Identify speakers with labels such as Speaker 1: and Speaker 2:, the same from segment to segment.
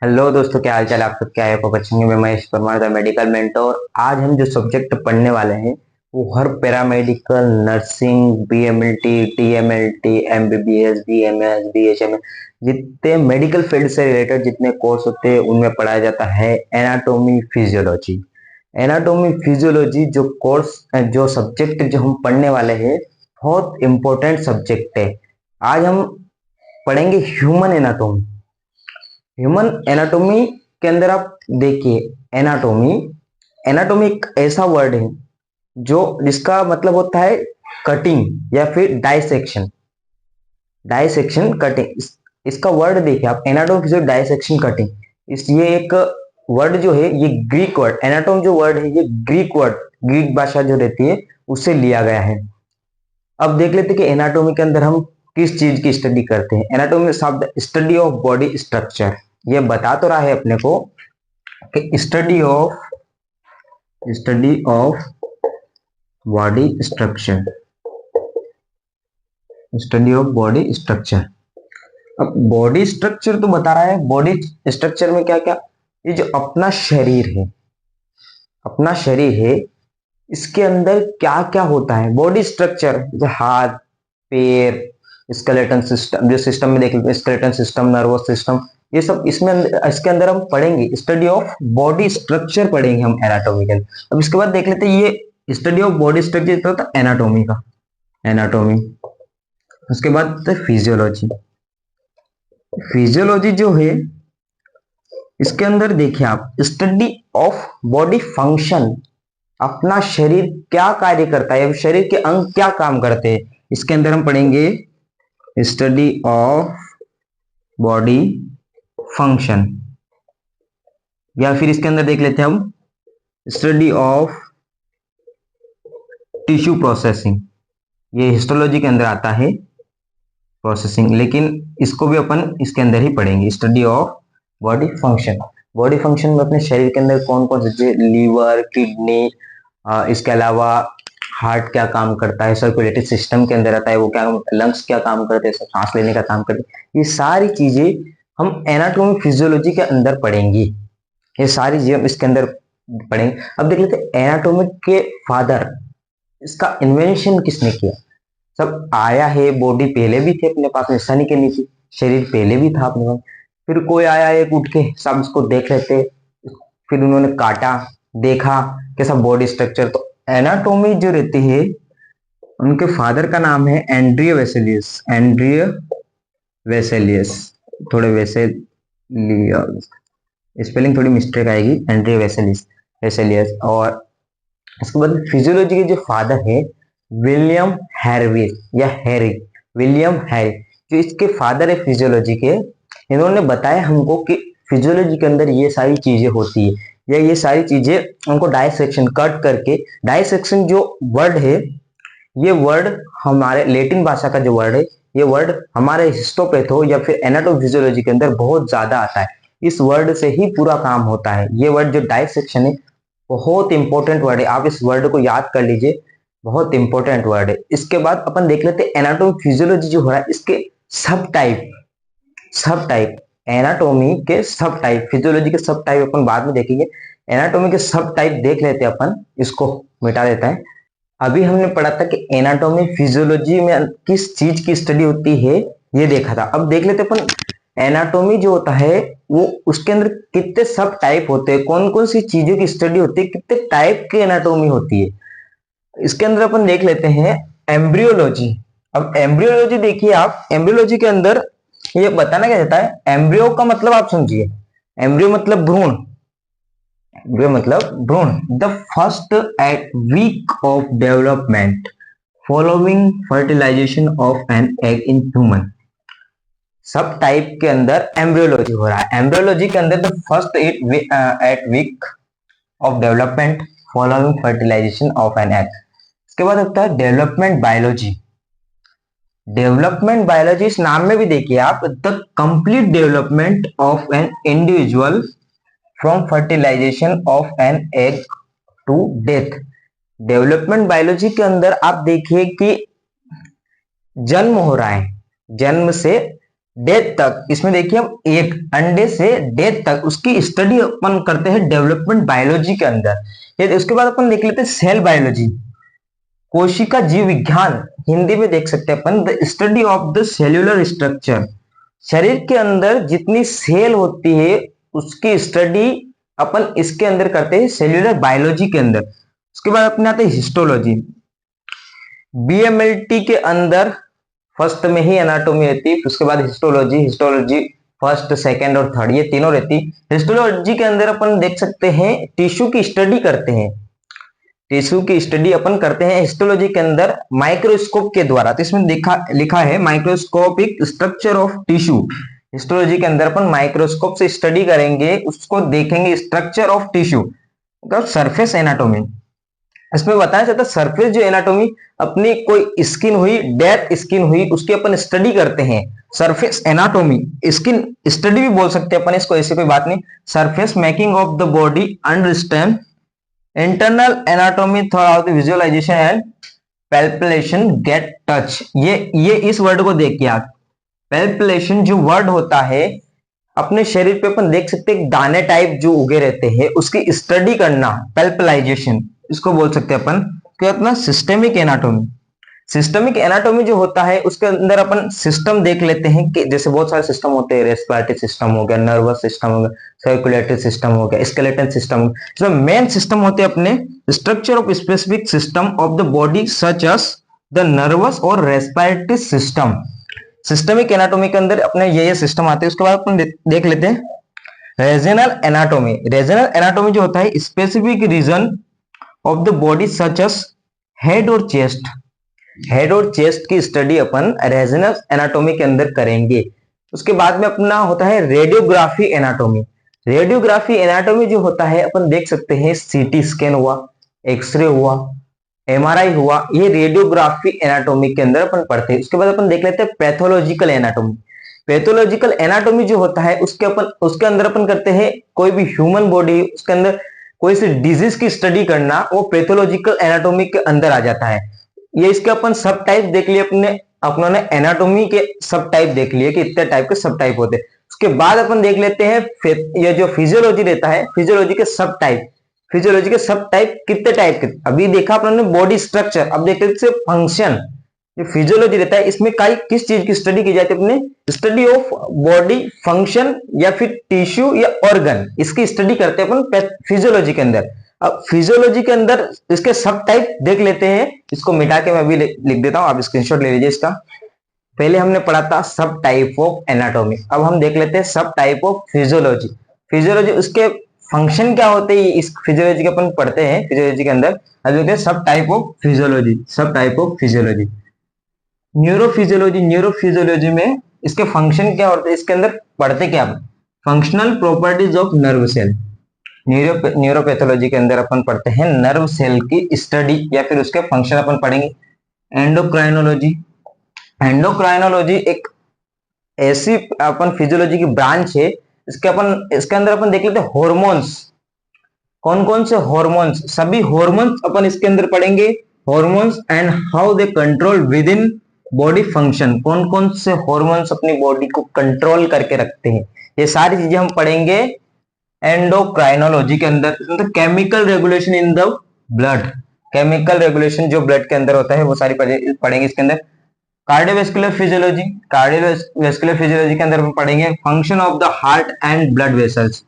Speaker 1: Hello दोस्तों, क्या हाल चाल? आप सब क्या है? अच्छे होंगे। मैं Mahesh Parmar the medical mentor. आज हम जो सब्जेक्ट पढ़ने वाले हैं वो हर paramedical, nursing, BMLT, DMLT, MBBS, BMS, BHMS, जितने मेडिकल फील्ड से रिलेटेड जितने कोर्स होते हैं उनमें पढ़ाया जाता है एनाटॉमी फिजियोलॉजी। एनाटॉमी फिजियोलॉजी जो कोर्स, जो सब्जेक्ट जो हम पढ़ने वाले हैं, बहुत इंपॉर्टेंट सब्जेक्ट है। आज हम पढ़ेंगे ह्यूमन एनाटॉमी। ह्यूमन एनाटॉमी के अंदर आप देखिए, एनाटॉमी एनाटॉमी एक ऐसा वर्ड है जो जिसका मतलब होता है कटिंग या फिर डाइसेक्शन। डाइसेक्शन कटिंग इसका वर्ड देखिए आप, एनाटॉमी जो डाइसेक्शन कटिंग, इस ये एक वर्ड जो है, ये ग्रीक वर्ड, एनाटॉम जो वर्ड है ये ग्रीक वर्ड, ग्रीक भाषा जो रहती है उससे लिया गया है। अब देख लेते हैं कि एनाटॉमी के अंदर हम किस चीज की स्टडी करते हैं। एनाटॉमी शब्द स्टडी ऑफ बॉडी स्ट्रक्चर, ये बता तो रहा है अपने को कि study of body structure, study of body structure. अब बॉडी स्ट्रक्चर तो बता रहा है, बॉडी स्ट्रक्चर में क्या क्या, ये जो अपना शरीर है, अपना शरीर है, इसके अंदर क्या क्या होता है। बॉडी स्ट्रक्चर जो हाथ, पैर, स्केलेटन सिस्टम, जो सिस्टम में देख लेते हैं, स्केलेटन सिस्टम, नर्वस सिस्टम, ये सब इसमें इसके अंदर हम पढ़ेंगे। स्टडी ऑफ बॉडी स्ट्रक्चर पढ़ेंगे हम एनाटॉमी के अंदर। अब इसके बाद देख लेते हैं ये स्टडी ऑफ बॉडी स्ट्रक्चर होता है एनाटॉमी का, एनाटॉमी। उसके बाद फिजियोलॉजी। फिजियोलॉजी जो है इसके अंदर देखिए आप, स्टडी ऑफ बॉडी फंक्शन, अपना शरीर क्या कार्य करता है, शरीर के अंग क्या काम करते हैं, इसके अंदर हम पढ़ेंगे स्टडी ऑफ बॉडी फंक्शन। या फिर इसके अंदर देख लेते हैं हम स्टडी ऑफ टिश्यू प्रोसेसिंग, ये हिस्टोलॉजी के अंदर आता है प्रोसेसिंग, लेकिन इसको भी अपन इसके अंदर ही पढ़ेंगे। Study of body function, body function में अपने शरीर के अंदर कौन कौन से, लीवर, किडनी, इसके अलावा हार्ट क्या काम करता है, सर्कुलेटरी सिस्टम के अंदर आता है वो क्या, लंग्स क्या काम करते हैं, सांस लेने का काम करते हैं, ये सारी चीजें हम एनाटॉमी फिजियोलॉजी के अंदर पढ़ेंगी। ये सारी चीजें हम इसके अंदर पढ़ेंगे। अब देख लेते हैं एनाटॉमी के फादर, इसका इन्वेंशन किसने किया। सब आया है, बॉडी पहले भी थे अपने पास में, सनी के नीचे शरीर पहले भी था अपने पास, फिर कोई आया एक उठ के, सब इसको देख लेते, फिर उन्होंने काटा, देखा कैसा बॉडी स्ट्रक्चर। तो एनाटॉमी जो रहती है, उनके फादर का नाम है एंड्रियो वेसेलियस, एंड्रियो वेसेलियस, थोड़े वैसे स्पेलिंग थोड़ी मिस्टेक आएगी, एंड्रियो वेसेलियस, वेसेलियस। और इसके बाद फिजियोलॉजी के जो फादर है विलियम हैरविल या हैरी, विलियम हैरी, जो इसके फादर है फिजियोलॉजी के, इन्होंने बताया हमको कि फिजियोलॉजी के अंदर ये सारी चीजें होती है, या ये सारी चीजें उनको डाइसेक्शन कट करके, डाइसेक्शन जो वर्ड है, ये वर्ड हमारे लेटिन भाषा का जो वर्ड है, ये वर्ड हमारे हिस्टोपैथो या फिर एनाटोफिजियोलॉजी के अंदर बहुत ज्यादा आता है। इस वर्ड से ही पूरा काम होता है। ये वर्ड जो डाइसेक्शन है बहुत इंपॉर्टेंट वर्ड है, आप इस वर्ड को याद कर लीजिए, बहुत इंपॉर्टेंट वर्ड है। इसके बाद अपन देख लेते हैं एनाटॉमी फिजियोलॉजी जो हो रहा है, इसके सब टाइप, सब टाइप, एनाटॉमी के सब टाइप, फिजियोलॉजी के सब टाइप अपन बाद में देखेंगे। एनाटॉमी के सब टाइप देख लेते हैं अपन, इसको मिटा देता है। अभी हमने पढ़ा था कि एनाटॉमी फिजियोलॉजी में किस चीज की स्टडी होती है, ये देखा था। अब देख लेते अपन एनाटॉमी जो होता है वो, उसके अंदर कितने सब टाइप होते हैं, कौन कौन सी चीजों की स्टडी होती है, कितने टाइप की एनाटॉमी होती है। इसके अंदर अपन देख लेते हैं एम्ब्रियोलॉजी। अब एम्ब्रियोलॉजी देखिए आप, एम्ब्रियोलॉजी के अंदर ये बताना क्या जाता है, एम्ब्रियो का मतलब आप समझिए, एम्ब्रियो मतलब भ्रूण, एम्ब्रियो मतलब भ्रूण, the first eight week of development following fertilisation of an egg in human. Sub type के अंदर एम्ब्रियोलॉजी हो रहा है। एम्ब्रियोलॉजी के अंदर the first eight week of development following fertilisation of an egg. इसके बाद होता है डेवलपमेंट बायोलॉजी। डेवलपमेंट बायोलॉजी इस नाम में भी देखिए आप, the complete development of an individual from fertilisation of an egg to death. Development biology के अंदर आप देखिए कि जन्म हो रहा है, जन्म से डेथ तक, इसमें देखिए हम एक अंडे से डेथ तक उसकी स्टडी अपन करते हैं डेवलपमेंट बायोलॉजी के अंदर। ये उसके बाद अपन देख लेते हैं सेल बायोलॉजी, कोशिका जीव विज्ञान, हिंदी में देख सकते हैं upon the study of the cellular structure, शरीर के अंदर जितनी सेल होती है उसकी स्टडी अपन इसके अंदर करते हैं सेल्यूलर बायोलॉजी के अंदर। उसके बाद अपने आते हैं हिस्टोलॉजी, बीएमएलटी के अंदर फर्स्ट में ही एनाटॉमी रहती है, उसके बाद हिस्टोलॉजी, हिस्टोलॉजी फर्स्ट सेकंड और थर्ड ये तीनों रहती। हिस्टोलॉजी के अंदर अपन देख सकते हैं टिश्यू की स्टडी करते हैं, टिश्यू की स्टडी अपन करते हैं हिस्टोलॉजी के अंदर माइक्रोस्कोप के द्वारा। तो इसमें लिखा है microscopic structure of tissue. Histology के अंदर अपन माइक्रोस्कोप से स्टडी करेंगे, उसको देखेंगे स्ट्रक्चर ऑफ टिश्यू, मतलब सरफेस एनाटॉमी। इसमें बताया जाता है सरफेस जो एनाटॉमी, अपनी कोई स्किन हुई, डेथ स्किन हुई, उसकी अपन स्टडी करते हैं सरफेस एनाटॉमी, स्किन स्टडी भी बोल सकते हैं अपन इसको, ऐसी कोई बात नहीं। Surface making of the body, understand internal anatomy through the visualisation and palpation get touch. ये इस वर्ड को देखिए आप, पैल्पेशन जो वर्ड होता है अपने शरीर पे अपन देख सकते हैं दाने टाइप जो उगे रहते हैं, उसकी स्टडी करना, पैल्पेलाइजेशन इसको बोल सकते हैं अपन। क्या अपना सिस्टेमिक एनाटॉमी, सिस्टमिक एनाटॉमी जो होता है उसके अंदर अपन सिस्टम देख लेते हैं कि जैसे बहुत सारे सिस्टम होते हैं, रेस्पिरेटरी सिस्टम हो गया, नर्वस सिस्टम हो गया, सर्कुलेटरी सिस्टम हो गया, स्केलेटन सिस्टम हो गया। इसमें मेन सिस्टम होते हैं अपने structure of specific system of the body such as the nervous और रेस्पिरेटरी सिस्टम। सिस्टमिक एनाटॉमी के अंदर अपने ये सिस्टम आते हैं। उसके बाद अपन देख लेते हैं रीजनल एनाटॉमी। रीजनल एनाटॉमी जो होता है specific region of the body such as head और चेस्ट, हेड और चेस्ट की स्टडी अपन रीजनल एनाटॉमी के अंदर करेंगे। उसके बाद में अपना होता है रेडियोग्राफी एनाटॉमी। रेडियोग्राफी एनाटॉमी जो होता है अपन देख सकते हैं सीटी स्कैन हुआ, एक्सरे हुआ, एमआरआई हुआ, ये रेडियोग्राफी एनाटॉमी के अंदर अपन पढ़ते हैं। उसके बाद अपन देख लेते हैं पैथोलॉजिकल एनाटॉमी। पैथोलॉजिकल एनाटॉमी जो होता है उसके अंदर अपन करते हैं कोई भी ह्यूमन बॉडी, उसके अंदर कोई सी डिजीज की स्टडी करना, वो पैथोलॉजिकल एनाटॉमी के अंदर आ जाता है। ये इसके अपन सब टाइप देख लिए अपनों ने एनाटॉमी के सब टाइप देख लिए कि इतने टाइप के सब टाइप होते हैं। उसके बाद अपन देख लेते हैं ये जो फिजियोलॉजी रहता है, फिजियोलॉजी के सब टाइप, फिजियोलॉजी के सब टाइप कितने टाइप के, अभी देखा अपन ने बॉडी स्ट्रक्चर, अब देख लेते हैं फंक्शन। जो फिजियोलॉजी रहता है इसमें किस चीज की स्टडी की जाती है, अपने स्टडी ऑफ बॉडी फंक्शन या फिर टिश्यू या ऑर्गन, इसकी स्टडी करते हैं अपन फिजियोलॉजी के अंदर। अब फिजियोलॉजी के अंदर इसके सब टाइप देख लेते हैं, इसको मिटा के मैं अभी लिख देता हूं, आप स्क्रीनशॉट ले लीजिए इसका। पहले हमने पढ़ा था सब टाइप ऑफ एनाटॉमी, अब हम देख लेते हैं सब टाइप ऑफ फिजियोलॉजी। फिजियोलॉजी उसके फंक्शन क्या होते हैं इस फिजियोलॉजी के अपन पढ़ते हैं फिजियोलॉजी के अंदर। अब देखते हैं सब टाइप ऑफ फिजियोलॉजी, सब type of physiology. Neurophysiology, neurophysiology में इसके फंक्शन क्या होते हैं, इसके अंदर पढ़ते क्या, functional properties of nerve cell. Neuropathology के अंदर अपन पढ़ते हैं नर्व सेल की स्टडी या फिर उसके फंक्शन अपन पढ़ेंगे। एंडोक्राइनोलॉजी, एंडोक्राइनोलॉजी एक ऐसी अपन फिजियोलॉजी की ब्रांच है, इसके अंदर अपन देख लेते हैं हॉर्मोन्स, कौन कौन से हॉर्मोन्स, सभी हॉर्मोन्स अपन इसके अंदर पढ़ेंगे। Hormones and how they control with in body function, कौन कौन से हॉर्मोन्स अपनी बॉडी को कंट्रोल करके रखते हैं, ये सारी चीजें हम पढ़ेंगे एंडोक्राइनोलॉजी के अंदर। Chemical regulation in the blood, chemical regulation जो ब्लड के अंदर होता है वो सारी पढ़ेंगे इसके अंदर। कार्डियोवैस्कुलर फिजियोलॉजी, कार्डियोवैस्कुलर फिजियोलॉजी के अंदर हम पढ़ेंगे function of the heart and blood vessels,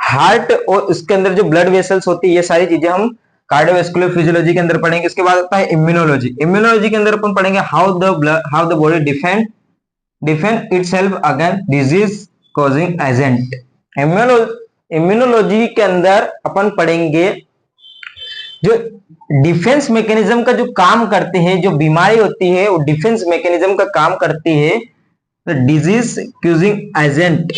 Speaker 1: heart और उसके अंदर जो ब्लड वेसल्स होती है ये सारी चीजें हम कार्डियोवैस्कुलर फिजियोलॉजी के अंदर पढ़ेंगे। इसके बाद आता है इम्यूनोलॉजी, इम्यूनोलॉजी के अंदर अपन पढ़ेंगे how the body defend itself against disease causing agent. Immunology के अंदर अपन पढ़ेंगे जो डिफेंस मैकेनिज्म का जो काम करते हैं, जो बीमारी होती है वो डिफेंस मैकेनिज्म का काम करती है, डिजीज क्यूजिंग एजेंट,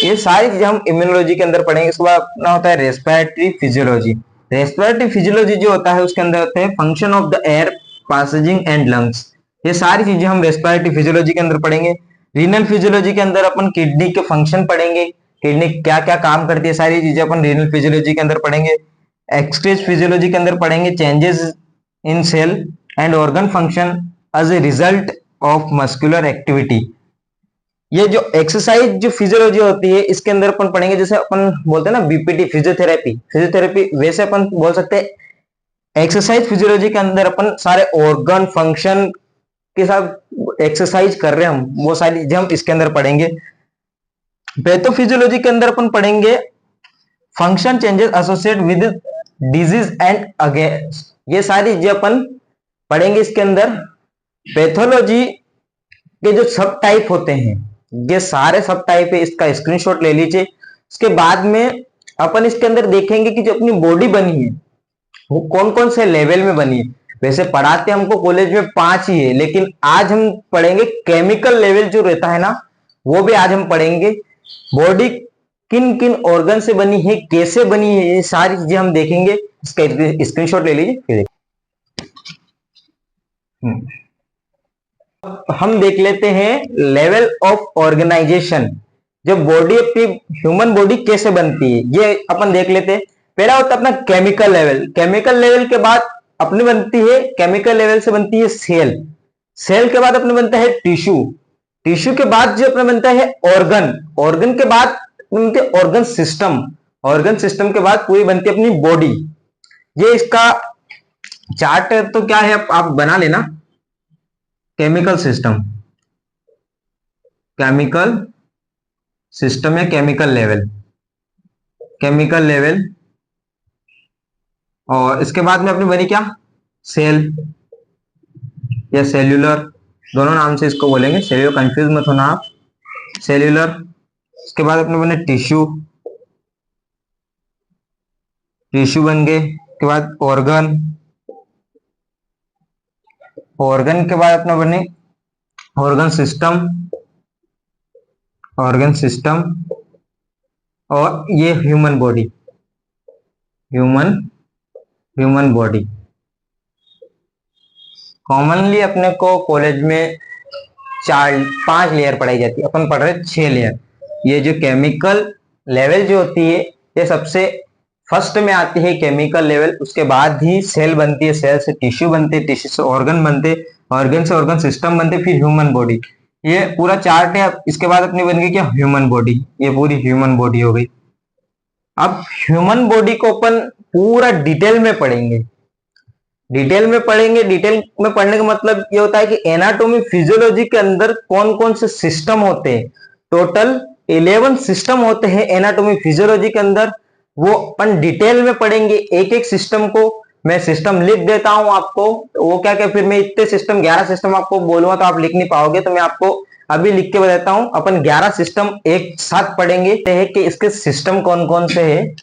Speaker 1: ये सारी चीजें हम इम्यूनोलॉजी के अंदर पढ़ेंगे। इसके बाद अपना होता है रेस्पिरेटरी फिजियोलॉजी। रेस्पिरेटरी फिजियोलॉजी जो होता है उसके अंदर होते हैं function of the air passing and lungs, ये सारी चीजें हम रेस्पिरेटरी फिजियोलॉजी के अंदर पढ़ेंगे। रीनल फिजियोलॉजी के अंदर अपन किडनी के फंक्शन पढ़ेंगे, किडनी क्या क्या काम करती है, सारी चीजें अपन रीनल फिजियोलॉजी के अंदर पढ़ेंगे। एक्सक्रीज फिजियोलॉजी के अंदर पढ़ेंगे changes in cell and organ function as a result of muscular activity, ये जो एक्सरसाइज जो फिजियोलॉजी होती है इसके अंदर अपन पढ़ेंगे, जैसे अपन बोलते हैं ना बीपीटी फिजियोथेरेपी, फिजियोथेरेपी वैसे अपन बोल सकते हैं एक्सरसाइज फिजियोलॉजी के अंदर अपन सारे ऑर्गन फंक्शन के साथ एक्सरसाइज कर रहे हैं हम, वो सारी चीजें हम इसके अंदर पढ़ेंगे। पैथोफिजियोलॉजी के अंदर अपन पढ़ेंगे function changes associate with disease and against, ये सारी चीजें अपन पढ़ेंगे इसके अंदर। पैथोलॉजी के जो सब टाइप होते हैं, ये सारे सब टाइप है, इसका स्क्रीनशॉट ले लीजिए। इसके बाद में अपन इसके अंदर देखेंगे कि जो अपनी बॉडी बनी है वो कौन कौन से लेवल में बनी है। वैसे पढ़ाते हमको कॉलेज में 5 ही है, लेकिन आज हम पढ़ेंगे केमिकल लेवल जो रहता है ना, वो भी आज हम पढ़ेंगे। बॉडी किन किन ऑर्गन से बनी है, कैसे बनी है, ये सारी चीजें हम देखेंगे। इसका स्क्रीनशॉट ले लीजिए फिर हम देख लेते हैं लेवल ऑफ ऑर्गेनाइजेशन, जो बॉडी अपनी ह्यूमन बॉडी कैसे बनती है ये अपन देख लेते हैं। पहला होता है अपना केमिकल लेवल। केमिकल लेवल के बाद अपनी बनती है, केमिकल लेवल से बनती है सेल, सेल के बाद अपने बनता है टिश्यू, टिश्यू के बाद जो अपने बनता है ऑर्गन, ऑर्गन के बाद बनते ऑर्गन सिस्टम, ऑर्गन सिस्टम के बाद पूरी बनती है अपनी बॉडी। ये इसका चार्ट है, तो क्या है आप बना लेना। केमिकल सिस्टम, केमिकल सिस्टम या केमिकल लेवल, केमिकल लेवल, और इसके बाद में अपनी बनी क्या, सेल या सेल्यूलर, दोनों नाम से इसको बोलेंगे, सेल्यूलर कंफ्यूज मत होना आप, सेल्यूलर। इसके बाद अपने बने टिश्यू, टिश्यू बन गए। के बाद ऑर्गन, ऑर्गन के बाद अपना बने ऑर्गन सिस्टम, ऑर्गन सिस्टम, और ये human body, human body. Commonly अपने को कॉलेज में 5 लेयर पढ़ाई जाती है, अपन पढ़ रहे 6 लेयर। ये जो केमिकल लेवल जो होती है ये सबसे फर्स्ट में आती है केमिकल लेवल, उसके बाद ही सेल बनती है, सेल से टिश्यू बनते, टिश्यू से ऑर्गन बनते, ऑर्गन से ऑर्गन सिस्टम बनते, फिर ह्यूमन बॉडी। ये पूरा चार्ट है। इसके बाद अपनी बन गई क्या, ह्यूमन बॉडी, ये पूरी ह्यूमन बॉडी हो गई। अब ह्यूमन बॉडी को अपन पूरा डिटेल में पढ़ेंगे, डिटेल में पढ़ेंगे। डिटेल में पढ़ने का मतलब ये होता है कि एनाटॉमी फिजियोलॉजी के अंदर कौन कौन से सिस्टम होते हैं। टोटल 11 सिस्टम होते हैं एनाटॉमी फिजियोलॉजी के अंदर, वो अपन डिटेल में पढ़ेंगे। एक एक सिस्टम को मैं सिस्टम लिख देता हूं आपको, वो क्या क्या फिर मैं इतने सिस्टम 11 सिस्टम आपको बोलूंगा तो आप लिख नहीं पाओगे, तो मैं आपको अभी लिख के बताता हूं। अपन 11 सिस्टम एक साथ पढ़ेंगे कि इसके सिस्टम कौन कौन से है।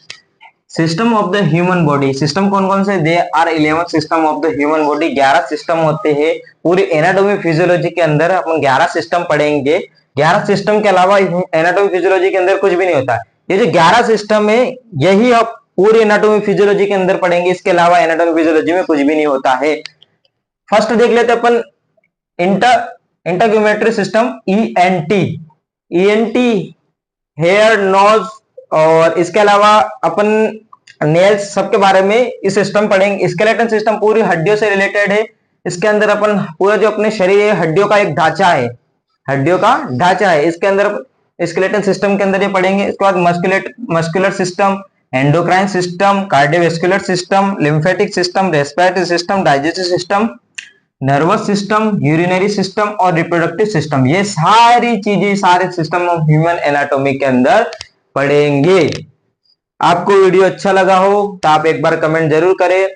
Speaker 1: System of the human body, system कौन कौन से, they are 11 system of the human body, 11 system होते हैं पूरी एनाटॉमी फिजियोलॉजी के अंदर। अपन 11 सिस्टम पढ़ेंगे। 11 सिस्टम के अलावा एनाटॉमी फिजियोलॉजी के अंदर कुछ भी नहीं होता। ये जो 11 सिस्टम है यही आप पूरी एनाटॉमी फिजियोलॉजी के अंदर पढ़ेंगे, इसके अलावा एनाटॉमी फिजियोलॉजी में कुछ भी नहीं होता है। फर्स्ट देख लेते अपन इंटरग्यूमेटरी सिस्टम, ईएनटी, हेयर, नोज, और इसके अलावा अपन नेल्स सबके बारे में इस सिस्टम पढ़ेंगे। स्केलेटन सिस्टम पूरी हड्डियों से रिलेटेड है। इसके अंदर अपन पूरा जो अपने शरीर है हड्डियों का एक ढांचा है, हड्डियों का ढांचा है, इसके अंदर स्केलेटन सिस्टम के अंदर ये पढ़ेंगे। इसके बाद muscular system, endocrine system, cardiovascular system, lymphatic system, respiratory system, digestive system, nervous system, urinary system और रिप्रोडक्टिव सिस्टम, ये सारी चीजें सारे सिस्टम ऑफ ह्यूमन एनाटॉमी के अंदर पढ़ेंगे। आपको वीडियो अच्छा लगा हो तो आप एक बार कमेंट जरूर करें।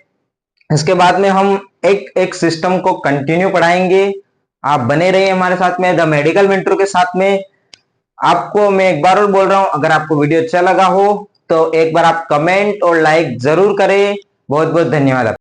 Speaker 1: इसके बाद में हम एक एक सिस्टम को कंटिन्यू पढ़ाएंगे। आप बने रहिए हमारे साथ में, द मेडिकल मेंटर के साथ में। आपको मैं एक बार और बोल रहा हूं, अगर आपको वीडियो अच्छा लगा हो तो एक बार आप कमेंट और लाइक जरूर करें। बहुत बहुत धन्यवाद।